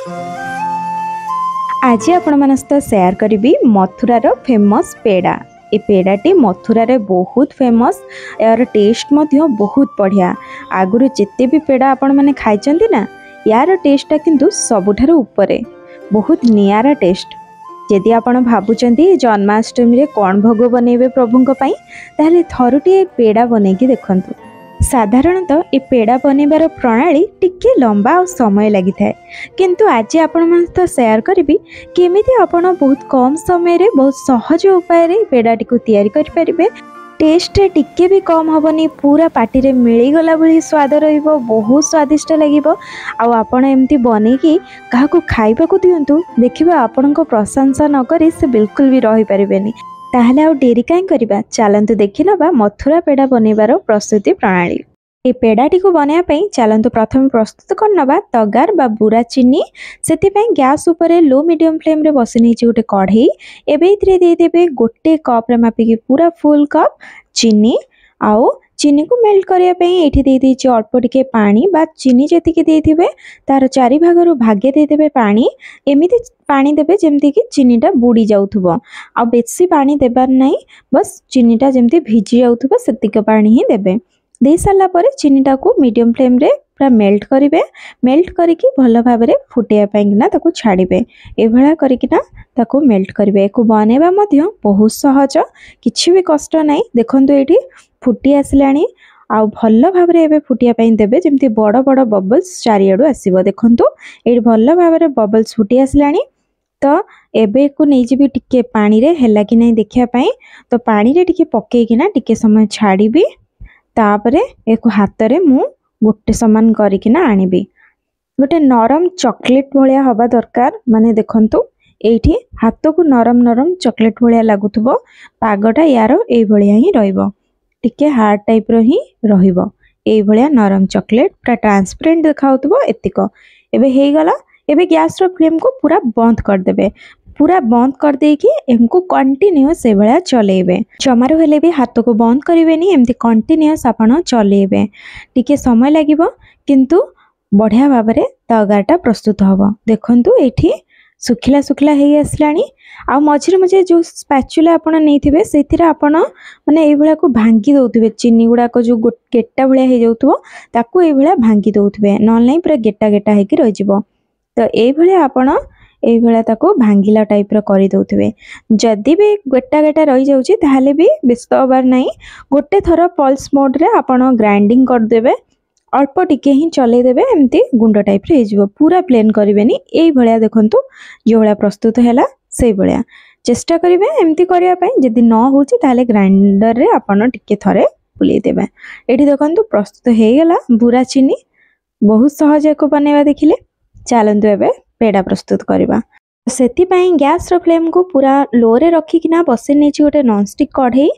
आज आपण मान सहित शेयर करी मथुरार फेमस पेड़ा। ए पेड़ाटी मथुरारे बहुत फेमस, यार टेस्ट मध्य बहुत बढ़िया। आगुरी जिते भी पेड़ा आपण मैंने खाई ना, यार टेस्टा किंतु सबुठारु उपरे, बहुत नियारा टेस्ट। यदि आपण भावुंट जन्माष्टमी रे कौन भोग बनइबे प्रभुंक पई, ताहले थरुटी पेड़ा बनैकी देखंतु। साधारणतः ए पेड़ा बनइबार प्रणाली टिके लंबा और समय लगी थाए, किंतु आज आपण मन तो शेयर करी केमिति आपण बहुत कम समय रे बहुत सहज उपाय रे पेड़ाटी को तैयारी करि परिबे। टेस्ट टिके भी कम हबनी, पूरा पार्टी रे मिली गला भली स्वाद रहिबो, बहुत स्वादिष्ट लागिबो। आउ आपण एमती बनेकी काहाकू खाइबाकू दियंतु, देखिबा आपणको प्रशंसा न करी से बिल्कुल भी रहि परिबेनी। ताहले आउ डेरी काई करिबा, चलंतु देखि नबा मथुरा पेड़ा बनइबार प्रस्तुति प्रणाली। ए पेड़ाटी को बनया पई चलंतु प्रथम प्रस्तुत कर नबा तगार बा बुरा चीनी। सेति पई गैस ऊपर लो मीडियम फ्लेम रे बसि नै गोटे कढ़ई। एबे इथरे दे देबे गोटे कप रे मापिकी पूरा फुल कप चीनी। आउ चीनी को मेल्ट करिया पई एठी दे देछि अल्प टिके पानी बा चीनी जेतिके देथिबे तार चारि भागरु भागे दे देबे पानी। एमिति पानी देबे जेमति कि चीनीटा बुड़ी जाउथबो, आ बेसी पानी देबार नै, बस चीनीटा जेमति भिजी जाउथबो सेतिक पानी ही देबे। दे साला परे चीनीटा को मीडियम फ्लेम रे पूरा मेल्ट करिवे। मेल्ट करिकी भल भाबरे फुटिया पैकिना ताको छाड़िबे। ए भला करिकिना ताको मेल्ट करिवे। एको बनेबा मध्य बहुत सहज, किछि भी कष्ट नै। देखंतु एठी फुटी आसलानी, आ भल भाबरे एबे फुटिया पई देबे जेमति बड़ बड़ बबल्स चारियाडू आसीबो। देखंतु एठी भल भाबरे बबल्स फुटी आसलानी। तो एबे को नै जिबी टिके पानी रे हैला कि नै देखिया पई। तो पानी रे टिके पकेइकिना टिके समय छाड़िबी। तापरे एको हाथ रे मु गोटे समान करिकिना आनिबी। गोटे नरम चॉकलेट भलिया हबा दरकार, माने देखंतु एठी हाथ को नरम नरम चॉकलेट भलिया लागुथबो। पागटा यारो एई भलिया ही रहइबो, टिके हार्ड टाइप रो ही रहिबो। एई भलिया नरम चॉकलेट पूरा ट्रांसपेरेंट देखाउथबो एतिको। एबे हेई गला। एबे गैस रो फ्लेम को पूरा बंद कर देबे। पूरा बंद कर देकी एमको कंटिन्यूअस से भलिया चलेबे। जमारो हेले भी हाथ को बंद करिवेनी, एमती कंटिन्यूअस आपण चलेबे। टिके समय लागिबो, किंतु बढ़िया भाबरे तगारटा प्रस्तुत हबो। देखंतु एठी सुखिला सुखिला हेई आसलानी। आ मझिरे मझिरे जो स्पैचुला आपण नेथिबे सेथिरा आपण माने एई भलिया को भांगी दउथिबे। चीनी गुडा को जो गेट्टा भलिया हे जाउथबो ताकू एई भलिया भांगी दउथिबे, नॉन नै पूरा गेट्टा गेट्टा हेकी रहि जिवो। तो एई भलिया आपण एई भलिया ताको भांगिला टाइप रो करि दउथिबे। जदि भी गेट्टा गेट्टा रहि जाउची ताहाले भी व्यस्त होबार नै, गोटे थरो पल्स मोड रे आपण ग्राइंडिंग कर देबे। अल्प टिके ही चले देबे, एमती गुंड टाइप रे हेजिवो। पूरा प्लेन करिवेनी। एई भलिया देखंतु जो भलिया प्रस्तुत हैला सेई भलिया चेष्टा करिवे एमती करिया पई। जदि न होची ताहाले ग्राइंडर रे आपण टिके थरे बुले देबे। एठी देखंतु प्रस्तुत हेई गेला बुरा चीनी। बहुत सहज एको बनेबा देखिले। चलंतु एबे पेड़ा प्रस्तुत करबा। सेति पई गैस रो फ्लेम को पूरा लो रे रखिकिना बसे नेछि गोटे नॉनस्टिक कढ़ई।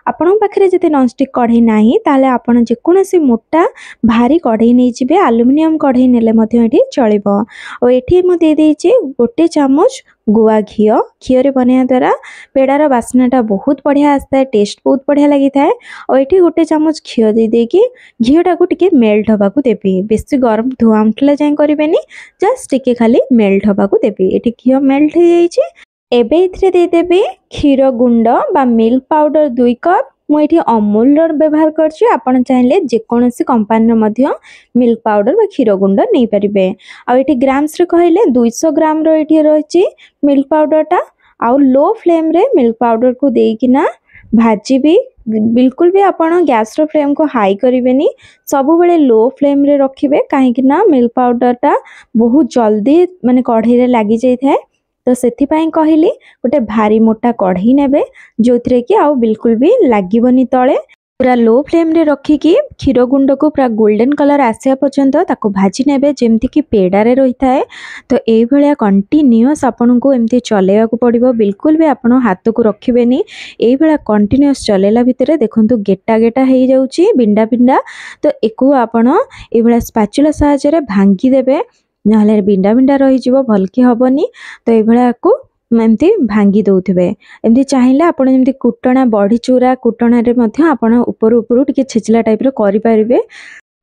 आपण पाखरे जदि नॉनस्टिक कढ़ई नाही ताले आपण जे कोनोसी मोटा भारी कढ़ई नै जिबे। एल्युमिनियम कढ़ई नेले मध्य एठी चलिबो। ओ एठी मु दे देछि गोटे चामच गुआ घियो। घियो रे बनया द्वारा पेड़ार बास्नाटा बहुत बढ़िया आस्ता, टेस्ट बहुत बढ़िया लगी थाए। और एठी गोटे चामच घियो दे देकी घियोटा को टिके मेल्ट हबा को देबी। बेसी गरम धुआं उठला जाय करिवेनी, जस्ट टिके खाली मेल्ट हबा को देबी। एठी घियो मेल्ट हे जाइछि। एबे इथरे दे देबे क्षीर गुंड बा मिल्क पाउडर 2 कप। मु एठी अमूल रो व्यवहार करछि, आपण चाहिले जे कोनोसी कंपनी रो मध्य मिल्क पाउडर बा क्षीर गुंड नै परिबे। आ एठी ग्राम्स रे कहले 200 ग्राम रो एठी रहछि मिल्क पाउडरटा। आ लो फ्लेम रे मिल्क पाउडर को देकिना भाजीबी। बिल्कुल भी आपण गैस रो फ्लेम को हाई करिवेनी, सब बेले लो फ्लेम रे रखिबे। काहे कि ना मिल्क पाउडरटा बहुत जल्दी माने कढ़ई रे लागि जाय थाए। तो सेथि पई कहिली गोटे भारी मोटा कढ़ई नेबे, जोथरे कि आउ बिल्कुल भी लागिबनी तळे। पूरा लो फ्लेम रे रखिकी क्षीर गुंड को पूरा गोल्डन कलर आसिया पर्यंत ताको भाजी नेबे, जेमति कि पेड़ा रे रही थाए। तो एई भलिया कंटिन्यूअस आपन को एमती चलेया को पड़िबो। बिल्कुल भी आपण हाथ को रखिबेनी। एई भलिया कंटिन्यूअस चलेला भितरे देखंतु गेट्टा गेट्टा हेई जाउची, बिंडा बिंडा। तो एको आपण एई भलिया स्पैचुला सहायता रे भांगी देबे, नहले बिंडा बिंडा रही जिवो, भलकी हबनी। तो एई भलिया को एमती भांगी दउथिबे। एमती चाहिले आपण जेमती कुटणा बढी चूरा कुटणा रे मध्य आपण ऊपर ऊपर टिके छेचला टाइप रो करि परिबे।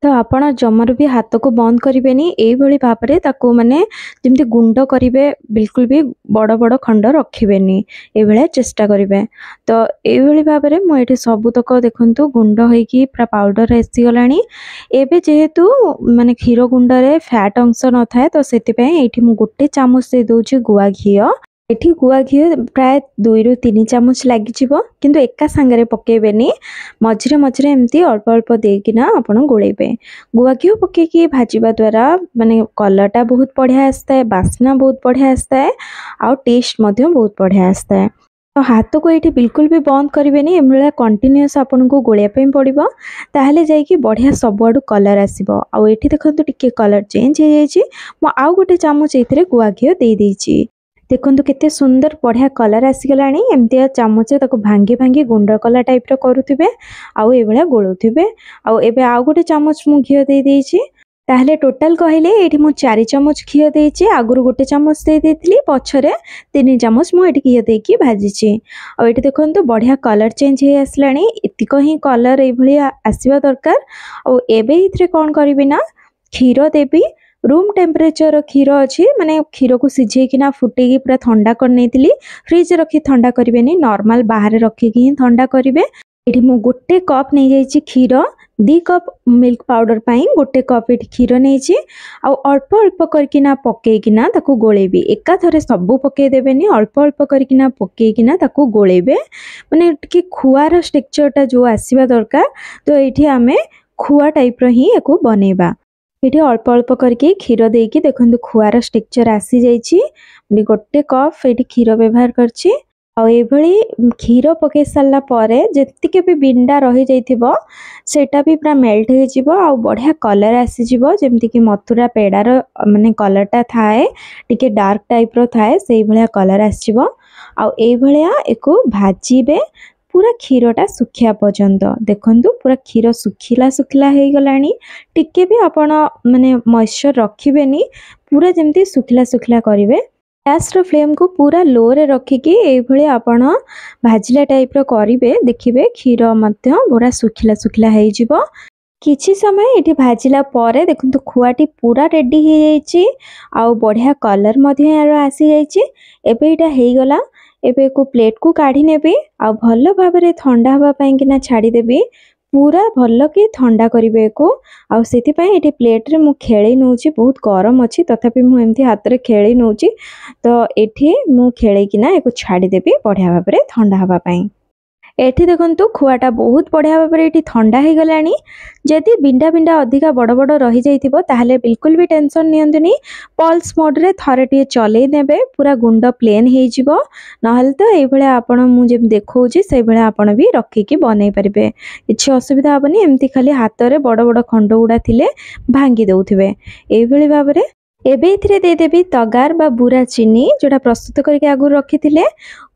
तो आपण जमार भी हाथ को बंद करेनि यही भाव में ताको माने जमती गुंड करेंगे बिल्कुल भी बड़ बड़ खंड रखिबेनी ये चेष्टा करेंगे। तो ये भाव में मुझे सबुतक देखु गुंड होगी पूरा पाउडर आसीगलानी। एबे जेहेतु माने क्षीर गुंडरे फैट अंश न थाए तो से गोटे चामच दे दूची गुआ घी। एठी गुआ घी प्राय 2 ରୁ 3 चामच लगी किंतु एका सांगरे पकेबेनी मझिरे मझिरे एमती अल्प अल्प देकिना आपण गोलेबे। गुआ घी पकेकी भाजीबा द्वारा माने कलरटा बहुत बढ़िया आसता है, बास्ना बहुत बढ़िया आसता है और टेस्ट मध्य बहुत बढ़िया आसता है। तो हाथ को ये बिल्कुल भी बंद करेंगे एम कंटिन्यूअस आपन को गोलिया पड़ो ताहले जाइए बढ़िया सबुआडू कलर आसो। आउ ये देखो टिके कलर चेंज हो जाए आउ गोटे चामच ये गुआ घी दे देइछि। देखो केते सुंदर बढ़िया कलर आसीगला एमती चामच भांगी भांगी गुंड कला टाइप करुवे आउ ये गोलुवे। आउ एबे आउ गोटे चामच मु घी दे देइछि ताहले टोटाल कहले ये मु 4 चामच घी देइछि। आगुरु गोटे चामच दे देथिली पछरे 3 चामच मु एटी घी देकी भाजिछि। आ एटी देखंतु बढ़िया कलर चेंज हे आसलानी इतिक ही कलर ए भली आसीबा दरकार। आ एबे इथरे कोन करबी ना क्षीर देबी रूम टेम्परेचर क्षीर अच्छी माने क्षीर को सिझेकिना फुटेकी पूरा ठंडा कर नेतिली फ्रिज रखी ठंडा करेनि नॉर्मल बाहर रखिकी ही ठंडा करेंगे। ये मु गोटे कप नहीं जाइए क्षीर 2 कप मिल्क पाउडर पाई गोटे कप ये क्षीर नहीं अल्प अल्प करकिना पकईकिना ताकू गोलेबी एका थरे सबू पकई देबेनी अल्प अल्प करकिना पकईकिना ताकू गोलेबे माने टिके खुआर स्ट्रक्चरटा जो आसीबा दरकार। तो ये आमे खुआ टाइप रो ही एको बनेबा। ये अल्प अल्प करके क्षीर देकी देखो खुआर स्ट्रक्चर आसी जाइए गोटे कप ये क्षीर व्यवहार करछि। आभली क्षीर पकई सारा पर जी भी बिंडा रही जाइथिबो सेटा भी पूरा मेल्ट हो बढ़िया कलर आसीजिव जमती कि मथुरा पेड़ार माने कलरटा थाए टिके डार्क टाइप रो थाए से भलिया कलर आसीजिव। आ एभलिया एको भाजीबे पूरा क्षीरटा सुखिया पर्यंत देखंतु पूरा क्षीर सुखिला सुखिला हो गलानी टिके भी आपण माने मॉइस्चर रखिबेनी पूरा जमती सुखिला सुखिला करिवे। गैस रो फ्लेम को पूरा लो रे रखिकी एई भली आपण भाजिला टाइप रो करिवे देखिबे क्षीर मध्य पूरा सुखिला सुखिला हो जिवो। किछि समय एठी भाजिला परे देखंतु खुआटी पूरा रेडी हो जाइछि आ बढ़िया कलर मध्य यार आसी जाइछि। एबे एटा हेई गला एबे को प्लेट को काढ़ी नेबी आ भल भाव में ठंडा हवा पाई किना छाड़ी देबी पूरा भल कि ठंडा करिवे को। आ सेति पई एठी प्लेट रे मु खेळी नउची बहुत गरम अछि तथापि मु एमथि हाथ रे खेळी नउची। तो एठी मु खेळी किना एको छाड़ी देबी बढ़िया भाव में ठंडा हवा पाई। एठी देखंतु खुआटा बहुत बढ़िया भाव में ठंडा हो गलानी। जदि बिंडा बिंडा अधिका बड़ बड़ रही जाइथिबो ताहले बिल्कुल भी टेंशन नियंतुनी पल्स मोड रे थरे टिए चले नेबे पूरा गुंड प्लेन हो जिवो। नहले तो एई भले आपण मु जे देखौची सेई भले आपण भी रखिकी बनै परिबे किछि असुविधा हबनी। एमती खाली हाथ रे बड़ बड़ खंड गुडा थिले भांगी दउथिबे एई भली भाव में। एबे इथिरे दे देबी तगार बा बुरा चीनी जोटा प्रस्तुत करके आगु रखी थिले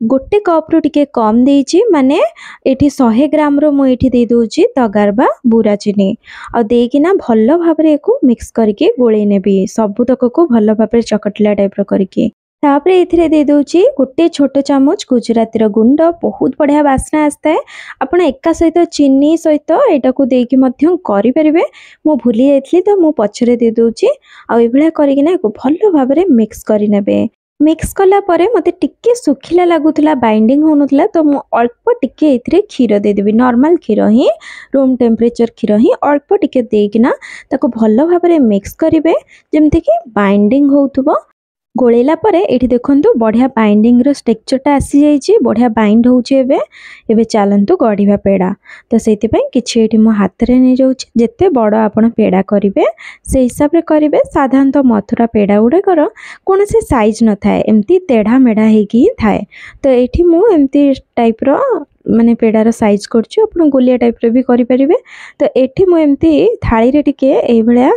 गोटे कप रु टिके कम देइछि माने एठी 100 ग्राम रो मु एठी दे दोछि तगार बा बुरा चीनी आ देकिना भल्लो भाबरे एको मिक्स करके गोळे नेबी सबु तक को भल्लो भाबरे चकटला टाइप रो करके। तापरे एथिरे दे दोछि गोटे छोटो चामच गुजराती रो गुंड बहुत बढ़िया बास्ना आस्ता है। आपण एका सहित चीनी सहित एटा को देकी मध्यम करि परिबे मु भूली जाइथली तो मु पछरे दे दोछि आ एभला करिकिना एको भल्लो भाबरे मिक्स करि नेबे। मिक्स कला परे मते टिके सुखिला लागुतला बाइंडिंग होनुतला तो मु अल्प टिके एथिरे क्षीर दे देबी नॉर्मल क्षीर ही रूम टेम्परेचर क्षीर ही अल्प टिके देकिना ताको भल्लो भाबरे मिक्स करिवे जेमति कि बाइंडिंग होउथबो। गोलेला परे एठी देखंतु बढ़िया बाइंडिंग रो स्ट्रक्चरटा आसी जाइछि बढ़िया बाइंड होउछि। एबे चलंतु गढ़िवा पेड़ा तो सेति पई किछि एठी मो हाथ रे नै जाउछि जेते बड़ आपण पेड़ा करिवे से हिसाब रे करिवे। साधारणतः मथुरा पेड़ा गुडा कर कोनोसे साइज न थाए एमती तेढ़ा मेढ़ा हेकी थाए तो एठी मु एमती टाइप रो माने पेड़ा रो साइज करछु आपण गोलिया टाइप रे भी करि परिवे। तो एठी मु एमती थाली रे टिके एई भलिया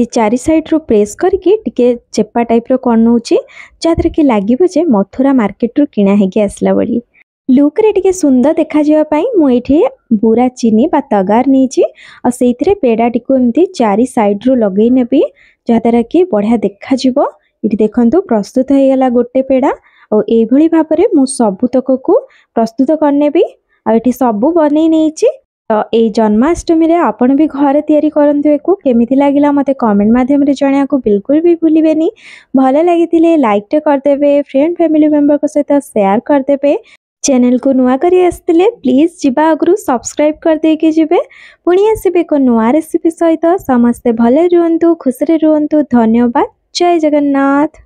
चारि साइड रो प्रेस करके टिके चेपा टाइप रो करनौछि जादर कि लागिबो जे मथुरा मार्केट रो किना हेकी आसला बड़ी लुक रे टिके सुंदर देखा जिवा पई मु एठी बुरा चीनी बा तगार नीची आ सेइथरे पेड़ा टिको एमती चारि साइड रो लगै नेबी जादर कि बढ़िया देखा जिवो। इठी देखंतु प्रस्तुत हो गला गोटे पेड़ा और एई भली भाबरे मु सबु तक को प्रस्तुत करनेबी आ एठी सबु बनै नेछि। तो ये जन्माष्टमी रे आपण भी घरे तैयारी करंतु एको केमिति लागिला मते कमेंट माध्यम रे जणिया को बिल्कुल भी भूलिबेनी। भले लागितिले लाइक टे करदेबे, फ्रेंड फैमिली मेंबर को सहित शेयर करदेबे। चैनल को नुआ करी आसतिले प्लीज जिबा आगरु सब्सक्राइब कर देके जिबे। पुणी आसीबे को नुआ रेसिपी सहित। समस्ते भले रुहंतु, खुशी रे रुहंतु। धन्यवाद। जय जगन्नाथ।